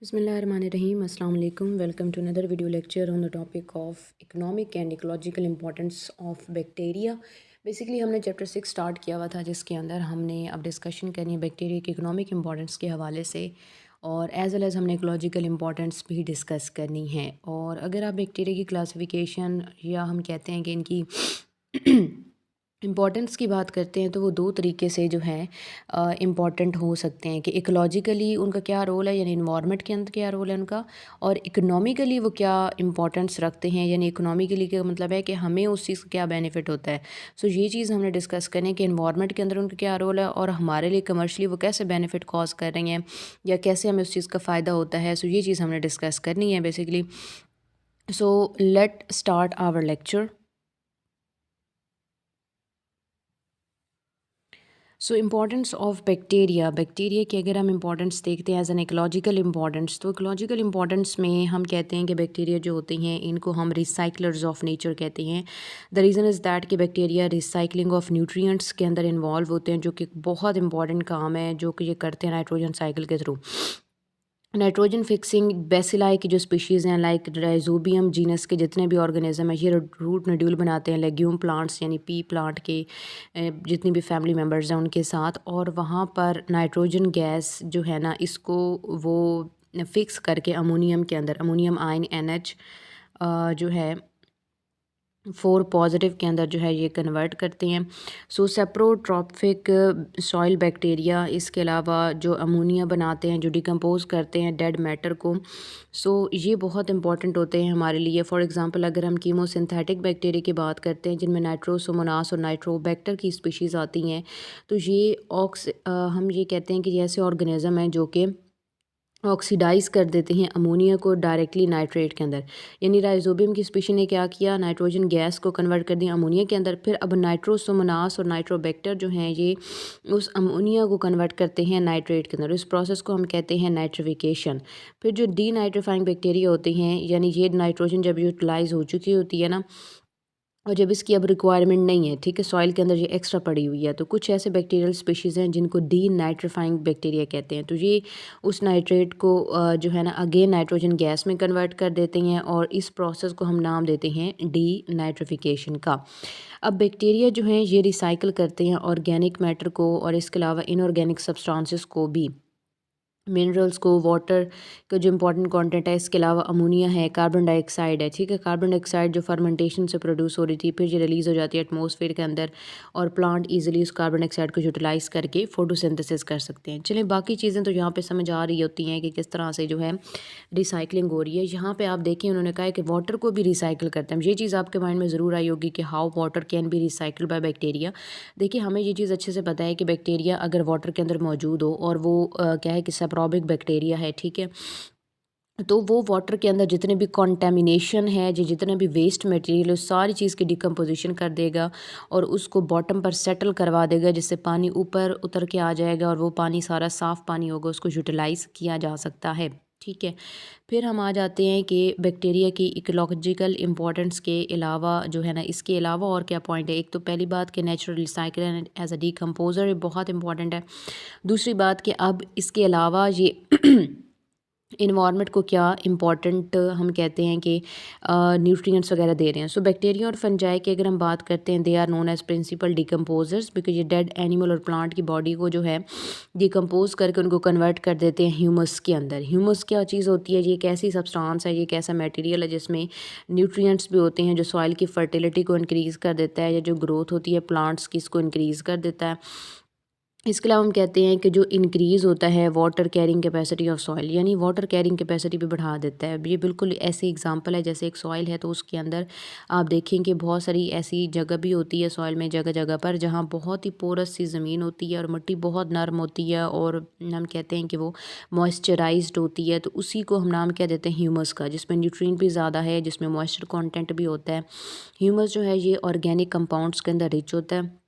Bismillahirrahmanirrahim. Assalamu alaikum. Welcome to another video lecture on the topic of economic and ecological importance of bacteria. Basically हमने chapter 6 start किया हुआ था जिसके अंदर हमने अब डिस्कशन करनी है बैक्टीरिया की इकोनॉमिक इम्पोर्टेंस के हवाले से और एज वेल एज़ हमने इकोलॉजिकल इम्पोर्टेंस भी डिस्कस करनी है। और अगर आप बैक्टीरिया की क्लासिफिकेशन या हम कहते हैं कि इनकी इम्पॉर्टेंस की बात करते हैं तो वो दो तरीके से जो है इम्पॉर्टेंट हो सकते हैं कि इकोलॉजिकली उनका क्या रोल है यानी इन्वायरमेंट के अंदर क्या रोल है उनका, और इकोनॉमिकली वो क्या इम्पोर्टेंस रखते हैं यानी इकोनॉमिकली का मतलब है कि हमें उस चीज़ का क्या बेनिफिट होता है। सो ये चीज़ हमने डिस्कस करनी है कि इन्वायरमेंट के अंदर उनका क्या रोल है और हमारे लिए कमर्शली वो कैसे बेनिफिट कॉज कर रही हैं या कैसे हमें उस चीज़ का फ़ायदा होता है। सो ये चीज़ हमने डिस्कस करनी है basically. So let start our lecture. So importance of bacteria की अगर हम इम्पॉर्टेंस देखते हैं एज एन इकोलॉजिकल इम्पॉर्टेंस, तो इकोलॉजिकल इम्पॉर्टेंस में हम कहते हैं कि बैक्टीरिया जो होते हैं इनको हम रिसाइकलर्स ऑफ नेचर कहते हैं। द रीज़न इज़ दैट कि बैक्टीरिया रिसाइकलिंग ऑफ न्यूट्रिएंट्स के अंदर इन्वॉल्व होते हैं, जो कि बहुत इंपॉर्टेंट काम है जो कि ये करते हैं नाइट्रोजन साइकिल के थ्रू। नाइट्रोजन फिक्सिंग बेसिलाई की जो स्पीशीज़ हैं लाइक राइजोबियम जीनस के जितने भी ऑर्गेनिज्म हैं ये रूट नोड्यूल बनाते हैं लेग्यूम प्लांट्स यानी पी प्लांट के जितनी भी फैमिली मेम्बर्स हैं उनके साथ, और वहाँ पर नाइट्रोजन गैस जो है ना इसको वो फिक्स करके अमोनियम के अंदर अमोनियम आयन NH जो है 4 पॉजिटिव के अंदर जो है ये कन्वर्ट करते हैं। सो सेप्रोट्रॉपिक सॉइल बैक्टीरिया इसके अलावा जो अमोनिया बनाते हैं जो डिकम्पोज करते हैं डेड मैटर को, सो ये बहुत इंपॉर्टेंट होते हैं हमारे लिए। फॉर एग्जांपल अगर हम कीमोसिंथेटिक बैक्टीरिया की बात करते हैं जिनमें नाइट्रोसोमोनास और नाइट्रोबैक्टर की स्पीशीज़ आती हैं, तो ये हम ये कहते हैं कि ये ऐसे ऑर्गेनिज्म हैं जो कि ऑक्सीडाइज़ कर देते हैं अमोनिया को डायरेक्टली नाइट्रेट के अंदर। यानी राइजोबियम की स्पीशी ने क्या किया, नाइट्रोजन गैस को कन्वर्ट कर दिया अमोनिया के अंदर। फिर अब नाइट्रोसोमोनास और नाइट्रोबैक्टर जो हैं ये उस अमोनिया को कन्वर्ट करते हैं नाइट्रेट के अंदर। इस प्रोसेस को हम कहते हैं नाइट्रिफिकेशन। फिर जो डीनाइट्रीफाइंग बैक्टीरिया होते हैं यानी ये नाइट्रोजन जब यूटिलाइज़ हो चुकी होती है ना और जब इसकी अब रिक्वायरमेंट नहीं है, ठीक है, सॉइल के अंदर ये एक्स्ट्रा पड़ी हुई है, तो कुछ ऐसे बैक्टीरियल स्पीशीज़ हैं जिनको डी नाइट्रीफाइंग बैक्टीरिया कहते हैं। तो ये उस नाइट्रेट को जो है ना अगेन नाइट्रोजन गैस में कन्वर्ट कर देते हैं और इस प्रोसेस को हम नाम देते हैं डी नाइट्रिफिकेशन का। अब बैक्टीरिया जो हैं ये रिसाइकिल करते हैं ऑर्गेनिक मैटर को और इसके अलावा इनऑर्गेनिक सब्सटेंसेस को भी, मिनरल्स को, वाटर का जो इंपॉर्टेंट कंटेंट है, इसके अलावा अमोनिया है, कार्बन डाइऑक्साइड है, ठीक है, कार्बन डाइऑक्साइड जो फर्मेंटेशन से प्रोड्यूस हो रही थी फिर ये रिलीज़ हो जाती है एटमॉस्फेयर के अंदर और प्लांट इजीली उस कार्बन डाइऑक्साइड को यूटिलाइज़ करके फोटोसिंथेसिस कर सकते हैं। चलिए बाकी चीज़ें तो यहाँ पे समझ आ रही होती हैं कि किस तरह से जो है रिसाइकलिंग हो रही है। यहाँ पे आप देखें उन्होंने कहा है कि वाटर को भी रिसाइकिल करते हैं। ये चीज़ आपके माइंड में ज़रूर आई होगी कि how water can be recycle by bacteria. देखिए हमें ये चीज़ अच्छे से पता है कि बैक्टीरिया अगर वाटर के अंदर मौजूद हो और वो क्या है कि सेप्रोबिक बैक्टीरिया है, ठीक है, तो वो वाटर के अंदर जितने भी कॉन्टेमिनेशन है जो जितने भी वेस्ट मटेरियल है उस सारी चीज़ की डिकम्पोजिशन कर देगा और उसको बॉटम पर सेटल करवा देगा जिससे पानी ऊपर उतर के आ जाएगा और वो पानी सारा साफ़ पानी होगा, उसको यूटिलाइज़ किया जा सकता है, ठीक है। फिर हम आ जाते हैं कि बैक्टीरिया की इकोलॉजिकल इम्पोर्टेंस के अलावा जो है ना इसके अलावा और क्या पॉइंट है। एक तो पहली बात कि natural recycle as a decomposer बहुत इंपॉर्टेंट है। दूसरी बात कि अब इसके अलावा ये इन्वायरमेंट को क्या इम्पॉर्टेंट हम कहते हैं कि न्यूट्रिएंट्स वगैरह दे रहे हैं। सो बैक्टीरिया और फंजाई की अगर हम बात करते हैं they are known as principal decomposers because ये डेड एनिमल और प्लांट की बॉडी को जो है डिकम्पोज करके उनको कन्वर्ट कर देते हैं ह्यूमस के अंदर। ह्यूमस क्या चीज़ होती है, ये एक ऐसी सब्सटेंस है, ये एक ऐसा मटेरियल है जिसमें न्यूट्रिएंट्स भी होते हैं जो सॉइल की फर्टिलिटी को इंक्रीज़ कर देता है या जो ग्रोथ होती है प्लांट्स की इसको इंक्रीज़ कर देता है। इसके अलावा हम कहते हैं कि जो इंक्रीज़ होता है water carrying capacity of soil यानी वाटर कैरिंग कैपेसिटी भी बढ़ा देता है। ये बिल्कुल ऐसी एग्जांपल है जैसे एक सॉइल है तो उसके अंदर आप देखें कि बहुत सारी ऐसी जगह भी होती है सॉइल में जगह जगह पर जहाँ बहुत ही पोरस सी ज़मीन होती है और मिट्टी बहुत नरम होती है और हम कहते हैं कि वो मॉइस्चराइज्ड होती है, तो उसी को हम नाम क्या देते हैं ह्यूमस का, जिसमें न्यूट्रिएंट भी ज़्यादा है जिसमें मॉइस्चर कॉन्टेंट भी होता है। ह्यूमस जो है ये ऑर्गेनिक कंपाउंड्स के अंदर रिच होता है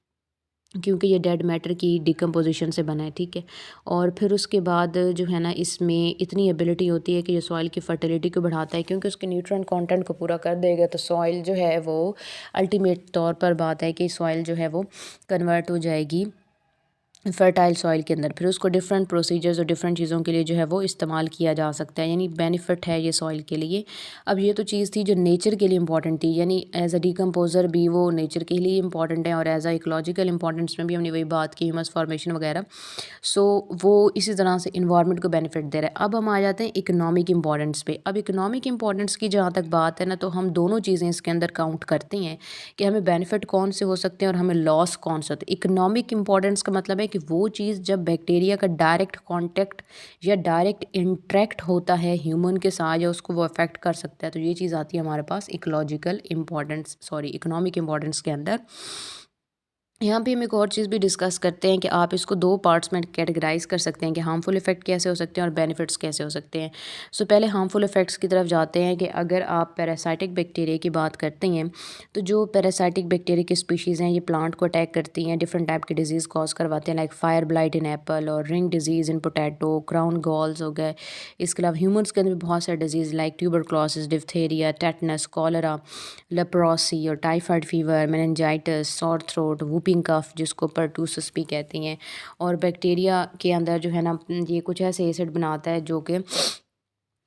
क्योंकि ये डेड मैटर की डिकम्पोजिशन से बना है, ठीक है। और फिर उसके बाद जो है ना इसमें इतनी एबिलिटी होती है कि ये सॉइल की फर्टिलिटी को बढ़ाता है क्योंकि उसके न्यूट्रिएंट कंटेंट को पूरा कर देगा तो सॉइल जो है वो अल्टीमेट तौर पर बात है कि सॉइल जो है वो कन्वर्ट हो जाएगी फर्टाइल सॉइल के अंदर, फिर उसको डिफरेंट प्रोसीजर्स और डिफरेंट चीज़ों के लिए जो है वो इस्तेमाल किया जा सकता है, यानी बेनिफिट है ये सॉइल के लिए। अब ये तो चीज़ थी जो नेचर के लिए इंपॉर्टेंट थी, यानी एज अ डिकम्पोज़र भी वो नेचर के लिए इंपॉर्टेंट है, और एज अ इकोलॉजिकल इंपॉर्टेंस में भी हमने वही बात की, ह्यूमस फॉर्मेशन वगैरह। सो वो इसी तरह से इन्वायरमेंट को बेनिफिट दे रहा है। अब हम आ जाते हैं इकोनॉमिक इंपॉर्टेंस पे। अब इकोनॉमिक इंपॉर्टेंस की जहाँ तक बात है ना, तो हम दोनों चीज़ें इसके अंदर काउंट करते हैं कि हमें बेनिफिट कौन से हो सकते हैं और हमें लॉस कौन सा होता है। इकोनॉमिक इंपॉर्टेंस का मतलब है कि वो चीज़ जब बैक्टीरिया का डायरेक्ट कांटेक्ट या डायरेक्ट इंटरेक्ट होता है ह्यूमन के साथ, या उसको वो अफेक्ट कर सकता है, तो ये चीज़ आती है हमारे पास ecological importance, sorry, economic importance के अंदर। यहाँ पे हम एक और चीज़ भी डिस्कस करते हैं कि आप इसको दो पार्ट्स में कैटेगराइज कर सकते हैं कि हार्मफुल इफ़ेक्ट कैसे हो सकते हैं और बेनिफिट्स कैसे हो सकते हैं। सो पहले हार्मफुल इफ़ेक्ट्स की तरफ जाते हैं कि अगर आप पैरासाइटिक बैक्टीरिया की बात करते हैं, तो जो पैरासाइटिक बैक्टीरिया की स्पीशीज़ हैं ये प्लांट को अटैक करती हैं, डिफरेंट टाइप के डिजीज़ कॉज करवाते हैं, लाइक फायर ब्लाइट इन एप्पल और ring disease in potato, crown galls हो गए। इसके अलावा ह्यूमन्स के अंदर भी बहुत सारे diseases like tuberculosis, diphtheria, tetanus, cholera, leprosy और typhoid fever, meningitis, sore throat, whooping cough जिसको परटूसिस भी कहती हैं। और बैक्टीरिया के अंदर जो है ना, ये कुछ ऐसे एसिड बनाता है जो कि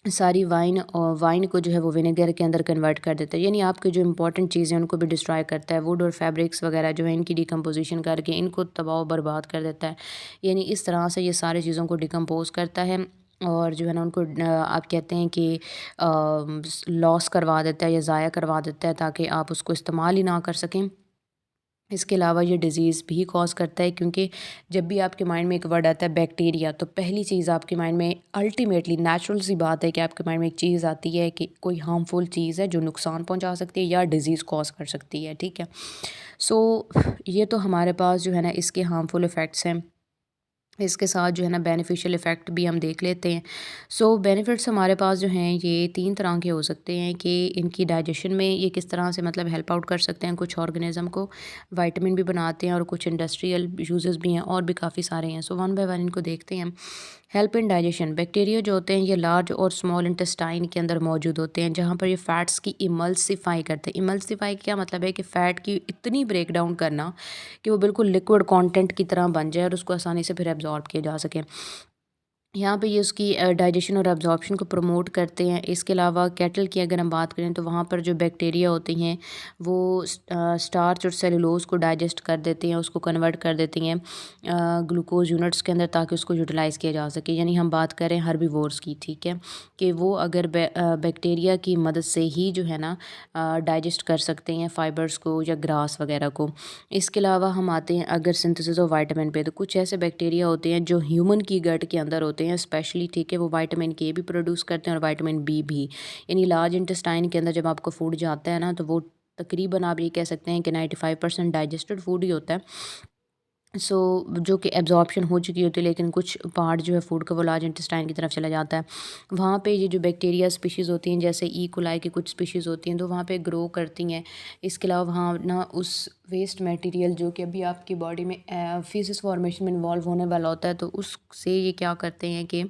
सारी वाइन को जो है वो विनेगर के अंदर कन्वर्ट कर देता है, यानी आपके जो इंपॉर्टेंट चीज़ें हैं उनको भी डिस्ट्रॉय करता है। वुड और फैब्रिक्स वगैरह जो है इनकी डिकम्पोजिशन करके इनको तबाह बर्बाद कर देता है, यानी इस तरह से ये सारी चीज़ों को डिकम्पोज करता है, और जो है ना उनको आप कहते हैं कि लॉस करवा देता है या ज़ाया करवा देता है, ताकि आप उसको इस्तेमाल ही ना कर सकें। इसके अलावा ये डिज़ीज़ भी कॉज़ करता है, क्योंकि जब भी आपके माइंड में एक वर्ड आता है बैक्टीरिया, तो पहली चीज़ आपके माइंड में अल्टीमेटली नेचुरल सी बात है कि आपके माइंड में एक चीज़ आती है कि कोई हार्मफुल चीज़ है जो नुकसान पहुंचा सकती है या डिज़ीज़ कॉज़ कर सकती है, ठीक है। सो ये तो हमारे पास जो है ना इसके हार्मफुल इफ़ेक्ट्स हैं। इसके साथ जो है ना बेनिफिशियल इफ़ेक्ट भी हम देख लेते हैं। सो बेनिफिट्स हमारे पास जो हैं ये 3 तरह के हो सकते हैं कि इनकी डाइजेशन में ये किस तरह से मतलब हेल्प आउट कर सकते हैं कुछ ऑर्गेनिज़्म को, विटामिन भी बनाते हैं, और कुछ इंडस्ट्रियल यूजेस भी हैं, और भी काफ़ी सारे हैं। सो वन बाय वन इनको देखते हैं हम। हेल्प इन डाइजेशन, बैक्टीरिया जो होते हैं ये लार्ज और स्मॉल इंटेस्टाइन के अंदर मौजूद होते हैं, जहाँ पर ये फैट्स की इमल्सिफाई करते हैं। इमल्सिफाई क्या मतलब है कि फ़ैट की इतनी ब्रेक डाउन करना कि वो बिल्कुल लिक्विड कंटेंट की तरह बन जाए और उसको आसानी से फिर एब्जॉर्ब किया जा सके। यहाँ पे ये उसकी डाइजेशन और एब्जॉर्प्शन को प्रमोट करते हैं। इसके अलावा कैटल की अगर हम बात करें, तो वहाँ पर जो बैक्टीरिया होती हैं वो स्टार्च और सेलुलोज को डाइजेस्ट कर देते हैं, उसको कन्वर्ट कर देती हैं ग्लूकोज यूनिट्स के अंदर, ताकि उसको यूटिलाइज़ किया जा सके। यानी हम बात करें हर्बीवोर्स की, ठीक है, कि वो अगर बैक्टीरिया की मदद से ही जो है ना डाइजेस्ट कर सकते हैं फाइबर्स को या ग्रास वगैरह को। इसके अलावा हम आते हैं अगर सिंथेसिस ऑफ विटामिन पे, तो कुछ ऐसे बैक्टीरिया होते हैं जो ह्यूमन की गट के अंदर होते हैं स्पेशली, ठीक है, वो विटामिन के भी प्रोड्यूस करते हैं और विटामिन बी भी। यानी लार्ज इंटेस्टाइन के अंदर जब आपको फूड जाता है ना, तो वो तकरीबन आप ये कह सकते हैं कि 95% डाइजेस्टेड फूड ही होता है। सो जो कि एब्जॉर्प्शन हो चुकी होती है, लेकिन कुछ पार्ट जो है फूड का वो लार्ज इंटेस्टाइन की तरफ चला जाता है। वहाँ पे ये जो बैक्टीरिया स्पीशीज़ होती हैं, जैसे ई कोलाई की कुछ स्पीशीज़ होती हैं, तो वहाँ पे ग्रो करती हैं। इसके अलावा वहाँ ना उस वेस्ट मटेरियल जो कि अभी आपकी बॉडी में फीसिस फॉर्मेशन में इन्वॉल्व होने वाला होता है, तो उससे ये क्या करते हैं कि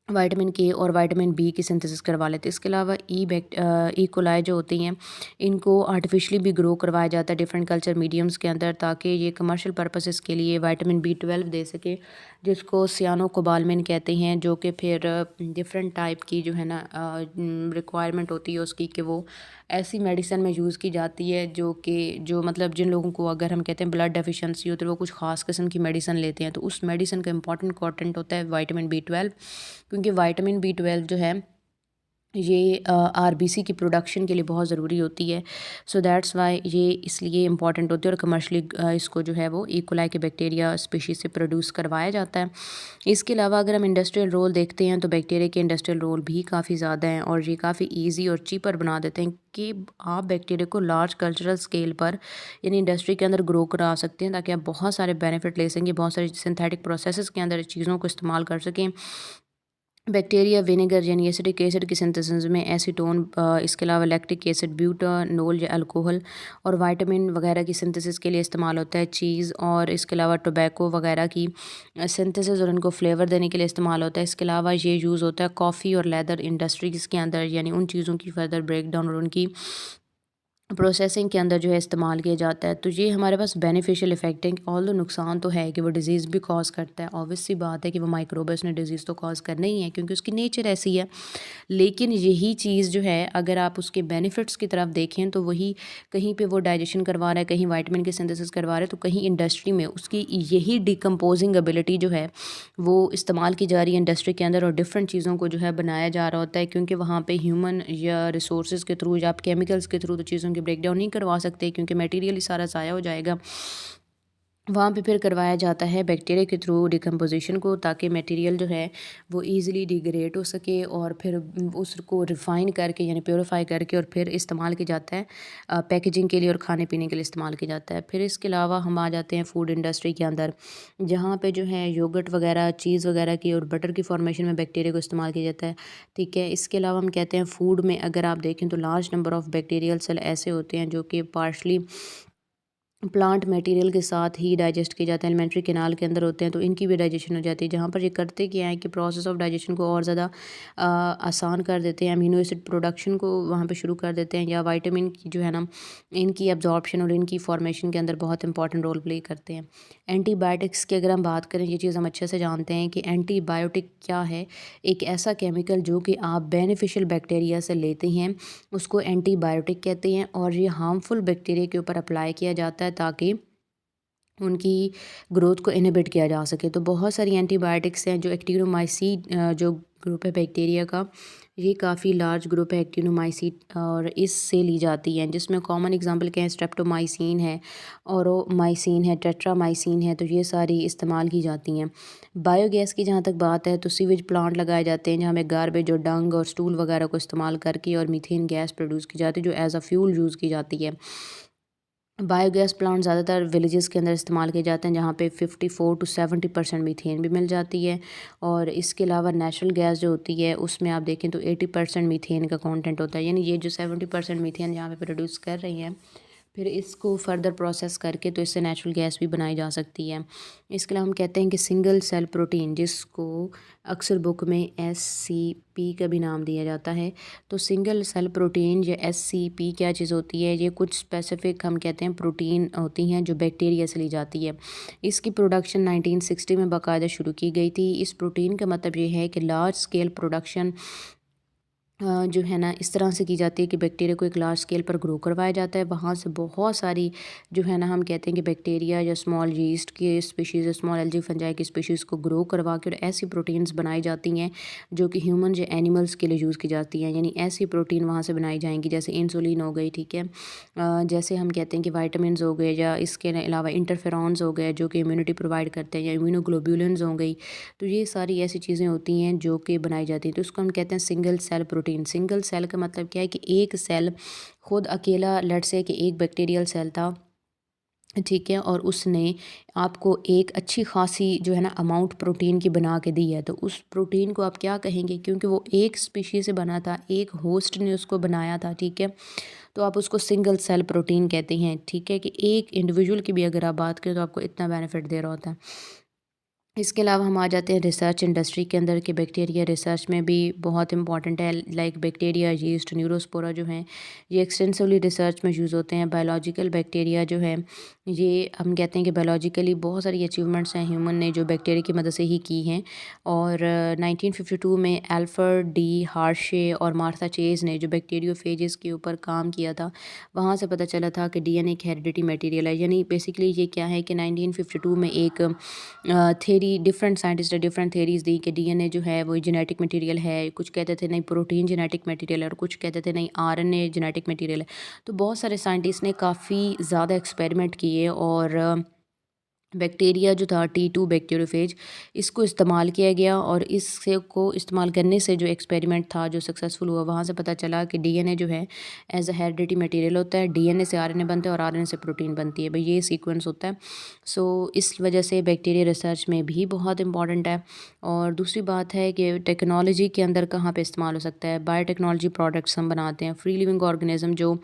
विटामिन के और विटामिन बी की सिंथेसिस करवा लेते हैं। इसके अलावा ई कोलाई जो होती हैं, इनको आर्टिफिशियली भी ग्रो करवाया जाता है डिफरेंट कल्चर मीडियम्स के अंदर, ताकि ये कमर्शियल पर्पसेस के लिए विटामिन B12 दे सके, जिसको सियानोकोबाल्मिन कहते हैं, जो कि फिर डिफरेंट टाइप की जो है ना रिक्वायरमेंट होती है उसकी, कि वो ऐसी मेडिसिन में यूज़ की जाती है जो मतलब जिन लोगों को अगर हम कहते हैं ब्लड डेफिशिएंसी होती है, वो कुछ ख़ास किस्म की मेडिसिन लेते हैं, तो उस मेडिसिन का इंपॉर्टेंट कंटेंट होता है विटामिन B12, क्योंकि विटामिन B12 जो है ये आरबीसी की प्रोडक्शन के लिए बहुत ज़रूरी होती है। सो दैट्स वाई ये इसलिए इम्पॉर्टेंट होती है, और कमर्शली इसको जो है वो ई कोलाई के बैक्टीरिया स्पीशीज़ से प्रोड्यूस करवाया जाता है। इसके अलावा अगर हम इंडस्ट्रियल रोल देखते हैं, तो बैक्टीरिया के इंडस्ट्रियल रोल भी काफ़ी ज़्यादा हैं, और ये काफ़ी ईजी और चीपर बना देते हैं कि आप बैक्टीरिया को लार्ज कल्चरल स्केल पर यानी इंडस्ट्री के अंदर ग्रो करा सकते हैं, ताकि आप बहुत सारे बेनिफिट ले सकें, बहुत सारी सिंथेटिक प्रोसेसेस के अंदर चीज़ों को इस्तेमाल कर सकें। बैक्टीरिया विनेगर यानी एसिडिक एसिड की सिंथेसिस में एसीटोन, इसके अलावा लैक्टिक एसिड, ब्यूटानोल या अल्कोहल, और विटामिन वगैरह की सिंथेसिस के लिए इस्तेमाल होता है चीज़, और इसके अलावा टोबैको वगैरह की सिंथेसिस और उनको फ्लेवर देने के लिए इस्तेमाल होता है। इसके अलावा ये यूज़ होता है कॉफ़ी और लेदर इंडस्ट्रीज़ के अंदर, यानी उन चीज़ों की फर्दर ब्रेक डाउन और उनकी प्रोसेसिंग के अंदर जो है इस्तेमाल किया जाता है। तो ये हमारे पास बेनिफिशियल इफ़ेक्ट है। ऑल्दो नुकसान तो है कि वो डिज़ीज़ भी कॉज़ करता है। ऑब्वियस सी बात है कि वो माइक्रोब्स ने डिज़ीज़ तो कॉज़ करना ही है, क्योंकि उसकी नेचर ऐसी है। लेकिन यही चीज़ जो है, अगर आप उसके बेनिफिट्स की तरफ देखें तो वही कहीं पे वो डाइजेशन करवा रहा है, कहीं विटामिन की सिंथेसिस करवा रहा है, तो कहीं इंडस्ट्री में उसकी यही डिकम्पोजिंग एबिलिटी जो है वो इस्तेमाल की जा रही है इंडस्ट्री के अंदर, और डिफरेंट चीज़ों को जो है बनाया जा रहा होता है, क्योंकि वहाँ पे ह्यूमन या रिसोर्सेज के थ्रू या आप केमिकल्स के थ्रू तो चीज़ों की ब्रेक डाउन नहीं करवा सकते, क्योंकि मटेरियल ही सारा ज़ाया हो जाएगा। वहाँ पे फिर करवाया जाता है बैक्टीरिया के थ्रू डिकम्पोजिशन को, ताकि मटेरियल जो है वो ईज़िली डिग्रेड हो सके, और फिर उसको रिफ़ाइन करके यानी प्योरीफाई करके और फिर इस्तेमाल किया जाता है पैकेजिंग के लिए और खाने पीने के लिए इस्तेमाल किया जाता है। फिर इसके अलावा हम आ जाते हैं फूड इंडस्ट्री के अंदर, जहाँ पे जो है योगर्ट वगैरह, चीज़ वगैरह की और बटर की फॉर्मेशन में बैक्टीरिया को इस्तेमाल किया जाता है। ठीक है, इसके अलावा हम कहते हैं फूड में अगर आप देखें तो large number of bacterial cell ऐसे होते हैं जो कि पार्शली प्लांट मटेरियल के साथ ही डाइजेस्ट किए जाते हैं, एलिमेंट्री कैनाल के अंदर होते हैं, तो इनकी भी डाइजेशन हो जाती है। जहाँ पर ये करते क्या है कि प्रोसेस ऑफ डाइजेशन को और ज़्यादा आसान कर देते हैं, अमीनो एसिड प्रोडक्शन को वहाँ पे शुरू कर देते हैं, या विटामिन की जो है ना इनकी एब्जॉर्प्शन और इनकी फॉर्मेशन के अंदर बहुत इंपॉर्टेंट रोल प्ले करते हैं। एंटीबायोटिक्स की अगर हम बात करें, ये चीज़ हम अच्छे से जानते हैं कि एंटीबायोटिक क्या है। एक ऐसा केमिकल जो कि आप बेनिफिशियल बैक्टीरिया से लेते हैं, उसको एंटीबायोटिक कहते हैं, और ये हार्मफुल बैक्टीरिया के ऊपर अप्लाई किया जाता है ताकि उनकी ग्रोथ को इनहिबिट किया जा सके। तो बहुत सारी एंटीबायोटिक्स हैं, जो एक्टिनोमाइसीन जो ग्रुप है बैक्टीरिया का, ये काफ़ी लार्ज ग्रुप है एक्टिनोमाइसीन, और इससे ली जाती हैं, जिसमें कॉमन एग्जांपल क्या है, स्ट्रेप्टोमाइसिन है, ओरोमाइसिन है, टेट्रामाइसिन है, तो ये सारी इस्तेमाल की जाती हैं। बायोगैस की जहाँ तक बात है, तो सीवेज प्लांट लगाए जाते हैं, जहाँ पे गार्बेज और डंग और स्टूल वगैरह को इस्तेमाल करके और मीथेन गैस प्रोड्यूस की जाती है, जो एज अ फ्यूल यूज़ की जाती है। बायोगैस प्लांट ज़्यादातर विलेजेस के अंदर इस्तेमाल किए जाते हैं, जहाँ पे 54 टू 70% मीथेन भी मिल जाती है। और इसके अलावा नेचुरल गैस जो होती है, उसमें आप देखें तो 80% मीथेन का कंटेंट होता है, यानी ये जो 70% मीथेन यहाँ पे प्रोड्यूस कर रही हैं, फिर इसको फर्दर प्रोसेस करके तो इससे नेचुरल गैस भी बनाई जा सकती है। इसके अलावा हम कहते हैं कि सिंगल सेल प्रोटीन, जिसको अक्सर बुक में SCP का भी नाम दिया जाता है। तो सिंगल सेल प्रोटीन या SCP क्या चीज़ होती है, ये कुछ स्पेसिफिक हम कहते हैं प्रोटीन होती हैं जो बैक्टीरिया से ली जाती है। इसकी प्रोडक्शन 1960 में बाकायदा शुरू की गई थी। इस प्रोटीन का मतलब ये है कि लार्ज स्केल प्रोडक्शन जो है ना इस तरह से की जाती है कि बैक्टीरिया को एक लार्ज स्केल पर ग्रो करवाया जाता है। वहाँ से बहुत सारी जो है ना हम कहते हैं कि बैक्टीरिया या स्मॉल यीस्ट की स्पीशीज़ या स्मॉल एल्गी फंजाई की स्पीशीज़ को ग्रो करवा के और ऐसी प्रोटीन्स बनाई जाती हैं जो कि ह्यूमन या एनिमल्स के लिए यूज़ की जाती हैं। यानी ऐसी प्रोटीन वहाँ से बनाई जाएंगी, जैसे इंसुलिन हो गई, ठीक है, जैसे हम कहते हैं कि वाइटामिन हो गए, या इसके अलावा इंटरफेरॉन्स हो गए जो कि इम्यूनिटी प्रोवाइड करते हैं, या इम्यूनोग्लोबुलिन्स हो गई। तो ये सारी ऐसी चीज़ें होती हैं जो कि बनाई जाती हैं, तो उसको हम कहते हैं single cell protein. Single cell का मतलब क्या है कि एक सेल खुद अकेला, लेट्स से कि एक बैक्टीरियल सेल था, ठीक है, और उसने आपको एक अच्छी खासी जो है ना अमाउंट प्रोटीन की बना के दी है, तो उस प्रोटीन को आप क्या कहेंगे, क्योंकि वो एक स्पीशीज़ से बना था, एक होस्ट ने उसको बनाया था, ठीक है, तो आप उसको सिंगल सेल प्रोटीन कहते हैं। ठीक है, कि एक इंडिविजुअल की भी अगर आप बात करें तो आपको इतना बेनिफिट दे रहा होता है। इसके अलावा हम आ जाते हैं रिसर्च इंडस्ट्री के अंदर, कि बैक्टीरिया रिसर्च में भी बहुत इंपॉर्टेंट है। लाइक बैक्टीरिया, यीस्ट, न्यूरोस्पोरा जो हैं, ये एक्सटेंसिवली रिसर्च में यूज़ होते हैं। बायोलॉजिकल बैक्टीरिया जो है, ये हम कहते हैं कि बायोलॉजिकली बहुत सारी अचीवमेंट्स हैं ह्यूमन ने जो बैक्टीरिया की मदद से ही की हैं। और 1952 में एल्फ्रेड डी हार्शे और मार्था चेज़ ने जो बैक्टीरियोफेजेस के ऊपर काम किया था, वहाँ से पता चला था कि डीएनए एक हेरिडिटी मटेरियल है। यानी बेसिकली ये क्या है कि 1952 में एक थेरी, डिफरेंट साइंटिस्ट ने डिफरेंट थेरीज़ दी कि डीएनए जो है वो जेनेटिक मटेरियल है। कुछ कहते थे नहीं प्रोटीन जेनेटिक मटेरियल है, और कुछ कहते थे नहीं आरएनए जेनेटिक मटेरियल है। तो बहुत सारे साइंटिस्ट ने काफ़ी ज़्यादा एक्सपेरिमेंट किए, और बैक्टीरिया जो था T2 बैक्टीरियोफेज, इसको इस्तेमाल किया गया, और इससे को इस्तेमाल करने से जो एक्सपेरिमेंट था जो सक्सेसफुल हुआ, वहाँ से पता चला कि डीएनए जो है एज अ हेरिडिटी मटेरियल होता है। डीएनए से आरएनए बनता है और आरएनए से प्रोटीन बनती है, भाई ये सीक्वेंस होता है। सो इस वजह से बैक्टीरिया रिसर्च में भी बहुत इंपॉर्टेंट है। और दूसरी बात है कि टेक्नोलॉजी के अंदर कहाँ पे इस्तेमाल हो सकता है, बायोटेक्नोलॉजी प्रोडक्ट्स हम बनाते हैं, फ्री लिविंग ऑर्गेनिज्म जो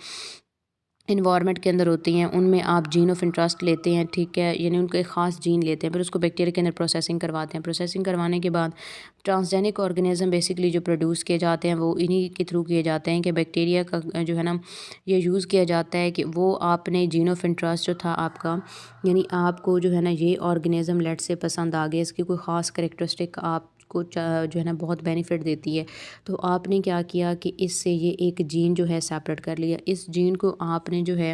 इन्वायरमेंट के अंदर होती हैं, उनमें आप जीन ऑफ इंटरेस्ट लेते हैं, ठीक है, यानी उनका एक ख़ास जीन लेते हैं, फिर उसको बैक्टीरिया के अंदर प्रोसेसिंग करवाते हैं। प्रोसेसिंग करवाने के बाद ट्रांसजेनिक ऑर्गेनिज्म बेसिकली जो प्रोड्यूस किए जाते हैं वो इन्हीं के थ्रू किए जाते हैं कि बैक्टीरिया का जो है ना ये यूज़ किया जाता है कि वो आपने जीन ऑफ इंटरेस्ट जो था आपका, यानी आपको जो है ना ये ऑर्गेनिज्म लेट से पसंद आ गया, इसकी कोई ख़ास करेक्टरिस्टिक आपको जो है ना बहुत बेनिफिट देती है, तो आपने क्या किया कि इससे ये एक जीन जो है सेपरेट कर लिया। इस जीन को आपने जो है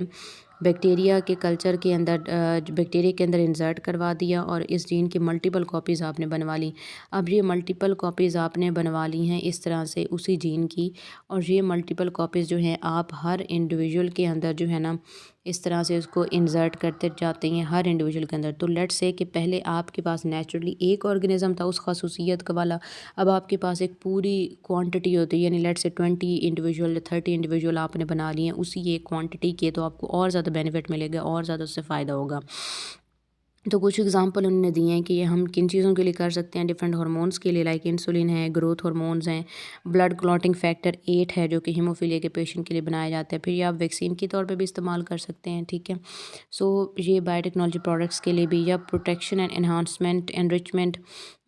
बैक्टीरिया के कल्चर के अंदर बैक्टीरिया के अंदर इंसर्ट करवा दिया और इस जीन की मल्टीपल कॉपीज़ आपने बनवा ली। अब ये मल्टीपल कॉपीज़ आपने बनवा ली हैं इस तरह से उसी जीन की, और ये मल्टीपल कॉपीज़ जो हैं आप हर इंडिविजुअल के अंदर जो है ना इस तरह से उसको इंसर्ट करते जाते हैं हर इंडिविजुअल के अंदर। तो लेट्स से कि पहले आपके पास नेचुरली एक ऑर्गेनिज़म था उस खसूसियत का वाला, अब आपके पास एक पूरी क्वांटिटी होती है, यानी लेट्स से 20 इंडिविजुअल 30 इंडिविजुअल आपने बना लिए हैं उसी एक क्वांटिटी के, तो आपको और ज़्यादा बेनिफिट मिलेगा और ज़्यादा उससे फ़ायदा होगा। तो कुछ एग्जांपल उन्होंने दिए हैं कि ये हम किन चीज़ों के लिए कर सकते हैं, डिफरेंट हार्मोन्स के लिए, लाइक इंसुलिन है, ग्रोथ हार्मोन्स हैं, ब्लड क्लॉटिंग फैक्टर 8 है जो कि हीमोफीलिया के पेशेंट के लिए बनाया जाता है, फिर ये आप वैक्सीन के तौर पे भी इस्तेमाल कर सकते हैं, ठीक है। सो ये बायोटेक्नोलॉजी प्रोडक्ट्स के लिए भी, या protection and enhancement enrichment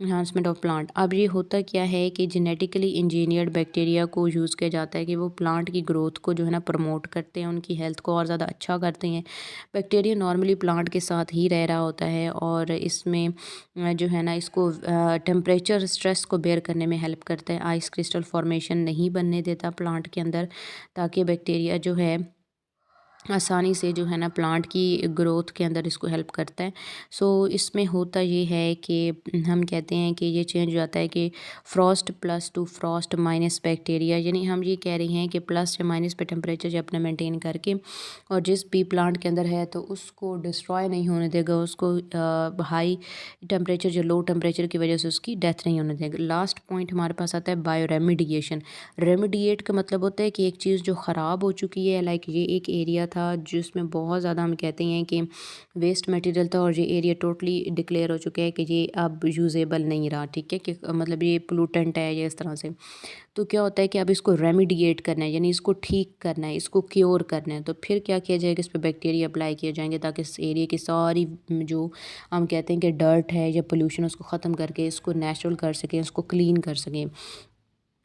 enhancement of plant. अब ये होता क्या है कि जेनेटिकली इंजीनियर्ड बैक्टीरिया को यूज़ किया जाता है कि वो प्लांट की ग्रोथ को जो है ना प्रमोट करते हैं, उनकी हेल्थ को और ज़्यादा अच्छा करते हैं। बैक्टीरिया नॉर्मली प्लांट के साथ ही रह रहा होता है और इसमें जो है ना इसको टेम्परेचर स्ट्रेस को बेयर करने में हेल्प करता है, आइस क्रिस्टल फॉर्मेशन नहीं बनने देता प्लांट के अंदर, ताकि बैक्टीरिया जो है आसानी से जो है ना प्लांट की ग्रोथ के अंदर इसको हेल्प करता है। सो इसमें होता ये है कि हम कहते हैं कि ये चेंज हो जाता है कि Frost plus two Frost minus bacteria, यानी हम ये कह रहे हैं कि प्लस या माइनस पे टेम्परेचर जो अपना मेंटेन करके और जिस भी प्लांट के अंदर है तो उसको डिस्ट्रॉय नहीं होने देगा, उसको हाई टेम्परेचर या लो टेम्परेचर की वजह से उसकी डेथ नहीं होने देगा। लास्ट पॉइंट हमारे पास आता है बायो रेमिडिएशन। रेमिडिएट का मतलब होता है कि एक चीज़ जो ख़राब हो चुकी है, लाइक ये एक एरिया था जिसमें बहुत ज़्यादा हम कहते हैं कि वेस्ट मटेरियल था और ये एरिया टोटली डिक्लेयर हो चुका है कि ये अब यूजेबल नहीं रहा, ठीक है, कि मतलब ये पोलूटेंट है या इस तरह से। तो क्या होता है कि अब इसको रेमिडिएट करना है, यानी इसको ठीक करना है, इसको क्योर करना है, तो फिर क्या किया जाएगा, इस पर बैक्टीरिया अप्लाई किए जाएंगे ताकि इस एरिया की सारी जो हम कहते हैं कि डर्ट है या पोल्यूशन उसको ख़त्म करके इसको नेचुरल कर सकें, इसको क्लीन कर सकें।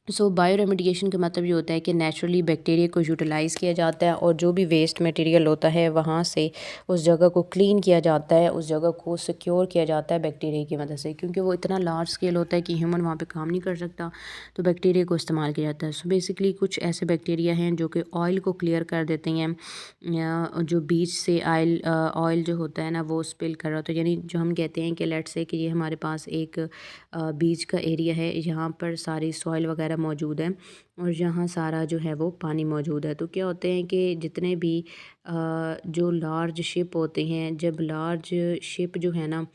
सो बायो रेमिडिएशन का मतलब ये होता है कि नेचुरली बैक्टीरिया को यूटिलाइज़ किया जाता है और जो भी वेस्ट मटेरियल होता है वहाँ से उस जगह को क्लीन किया जाता है, उस जगह को सिक्योर किया जाता है बैक्टीरिया की मदद से, क्योंकि वो इतना लार्ज स्केल होता है कि ह्यूमन वहाँ पे काम नहीं कर सकता, तो बैक्टीरिया को इस्तेमाल किया जाता है। सो बेसिकली कुछ ऐसे बैक्टीरिया हैं जो कि ऑयल को क्लियर कर देते हैं, या जो बीच से ऑयल जो होता है ना वो स्पिल कर रहा होता है, यानी जो हम कहते हैं कि लेट्स से कि ये हमारे पास एक बीच का एरिया है, यहाँ पर सारी सॉइल वगैरह मौजूद है और यहाँ सारा जो है वो पानी मौजूद है। तो क्या होते हैं कि जितने भी जो लार्ज शिप होते हैं, जब लार्ज शिप जो है ना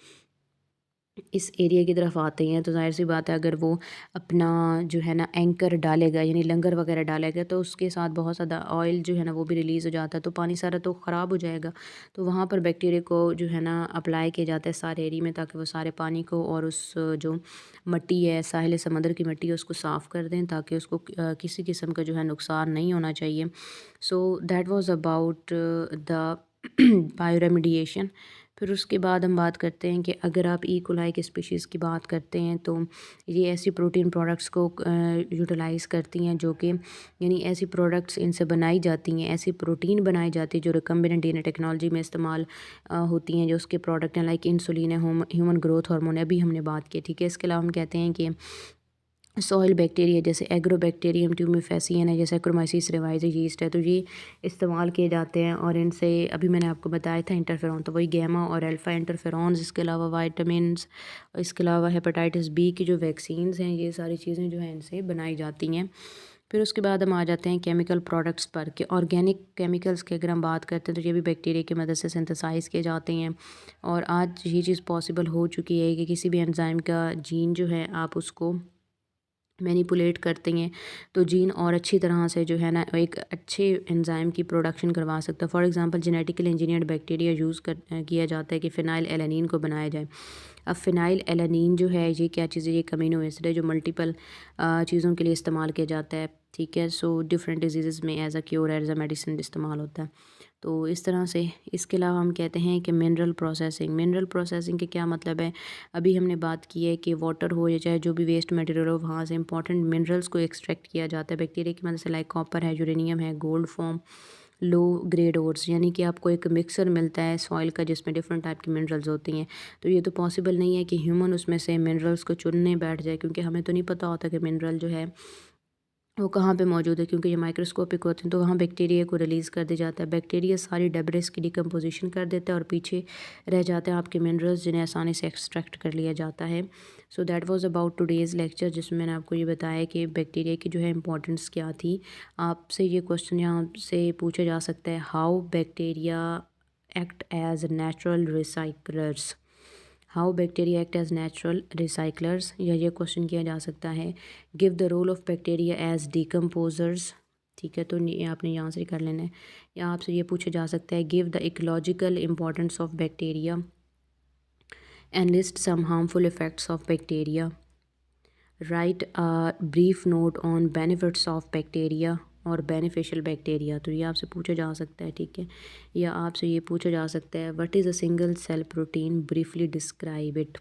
इस एरिया की तरफ आते हैं तो ज़ाहिर सी बात है अगर वो अपना जो है ना एंकर डालेगा, यानी लंगर वगैरह डालेगा, तो उसके साथ बहुत ज़्यादा ऑयल जो है ना वो भी रिलीज़ हो जाता है, तो पानी सारा तो ख़राब हो जाएगा। तो वहाँ पर बैक्टीरिया को जो है ना अप्लाई किया जाता है सारे एरिया में, ताकि वो सारे पानी को और उस जो मिट्टी है साहिल समंदर की मिट्टी है उसको साफ़ कर दें, ताकि उसको किसी किस्म का जो है नुकसान नहीं होना चाहिए। So that was about the bioremediation. फिर उसके बाद हम बात करते हैं कि अगर आप ई कोलाई के स्पीशीज़ की बात करते हैं तो ये ऐसी प्रोटीन प्रोडक्ट्स को यूटिलाइज़ करती हैं जो कि, यानी ऐसी प्रोडक्ट्स इनसे बनाई जाती हैं, ऐसी प्रोटीन बनाई जाती है जो रिकम्बिनेंट डीएनए टेक्नोलॉजी में इस्तेमाल होती हैं, जो उसके प्रोडक्ट हैं, लाइक इंसुलिन है, ह्यूमन ग्रोथ हार्मोन है, अभी हमने बात की, ठीक है। इसके अलावा हम कहते हैं कि सॉइल बैक्टीरिया जैसे एग्रोबैक्टीरियम ट्यूमेफेसियन है, जैसे एक्रोमाइसिस रेवाइज़ यीस्ट है, तो ये इस्तेमाल किए जाते हैं और इनसे अभी मैंने आपको बताया था इंटरफेरॉन, तो वही गैमा और अल्फ़ा इंटरफेरॉन्स, इसके अलावा वाइटामिन्स, इसके अलावा हेपेटाइटिस बी की जो वैक्सीन्स हैं, ये सारी चीज़ें जो हैं इनसे बनाई जाती हैं। फिर उसके बाद हम आ जाते हैं केमिकल प्रोडक्ट्स पर, कि ऑर्गेनिक केमिकल्स की अगर हम बात करते हैं तो ये भी बैक्टीरिया की मदद से सिंथेसाइज़ किए जाते हैं और आज ये चीज़ पॉसिबल हो चुकी है कि किसी भी एंजाइम का जीन जो है आप उसको मैनिपुलेट करते हैं तो जीन और अच्छी तरह से जो है ना एक अच्छे एंजाइम की प्रोडक्शन करवा सकता है। For example genetically engineered bacteria use किया जाता है कि फ़िनाइल एलानिन को बनाया जाए। अब फ़िनाइल एलानिन जो है ये क्या चीज़ है, ये एक अमीनो एसिड है जो मल्टीपल चीज़ों के लिए इस्तेमाल किया जाता है, ठीक है। सो डिफरेंट डिजीज़ में as a cure as a medicine इस्तेमाल होता है। तो इस तरह से इसके अलावा हम कहते हैं कि मिनरल प्रोसेसिंग के क्या मतलब है। अभी हमने बात की है कि वाटर हो या चाहे जो भी वेस्ट मटेरियल हो वहाँ से इंपॉर्टेंट मिनरल्स को एक्सट्रैक्ट किया जाता है बैक्टीरिया की मदद से, लाइक कॉपर है, यूरेनियम है, gold form, low grade ores, यानी कि आपको एक मिक्सर मिलता है सॉइल का जिसमें डिफरेंट टाइप की मिनरल्स होती हैं। तो ये तो पॉसिबल नहीं है कि ह्यूमन उसमें से मिनरल्स को चुनने बैठ जाए, क्योंकि हमें तो नहीं पता होता कि मिनरल जो है वो कहाँ पे मौजूद है, क्योंकि ये माइक्रोस्कोपिक होते हैं। तो वहाँ बैक्टीरिया को रिलीज़ कर दिया जाता है। बैक्टीरिया सारी डेब्रिस की डिकम्पोजिशन कर देता है और पीछे रह जाते हैं आपके मिनरल्स, जिन्हें आसानी से एक्सट्रैक्ट कर लिया जाता है। So that was about today's lecture, जिसमें मैंने आपको ये बताया कि बैक्टीरिया की जो है इंपॉर्टेंस क्या थी। आपसे ये क्वेश्चन यहाँ से पूछा जा सकता है, how bacteria act as natural recyclers. How bacteria act as natural recyclers, या ये क्वेश्चन किया जा सकता है, give the role of bacteria as decomposers. ठीक है, तो ये आपने यहाँ से कर लेना है। या आपसे ये पूछा जा सकता है, give the ecological importance of bacteria and list some harmful effects of bacteria, write a brief note on benefits of bacteria और बेनिफिशियल बैक्टीरिया। तो ये आपसे पूछा जा सकता है, ठीक है। या आपसे ये पूछा जा सकता है, what is a single cell protein, briefly describe it.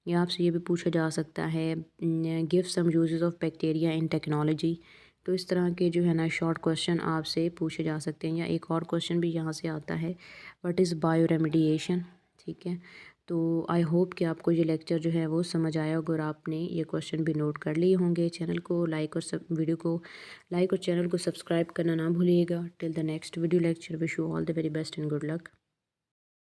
या आपसे ये भी पूछा जा सकता है, give some uses of bacteria in technology. तो इस तरह के जो है ना शॉर्ट क्वेश्चन आपसे पूछे जा सकते हैं। या एक और क्वेश्चन भी यहाँ से आता है, व्हाट इज़ बायो रेमेडिएशन। ठीक है, तो आई होप कि आपको ये लेक्चर जो है वो समझ आया होगा और आपने ये क्वेश्चन भी नोट कर लिए होंगे। चैनल को लाइक और वीडियो को लाइक और चैनल को सब्सक्राइब करना ना भूलिएगा। Till the next video lecture, wish you all the very best and good luck.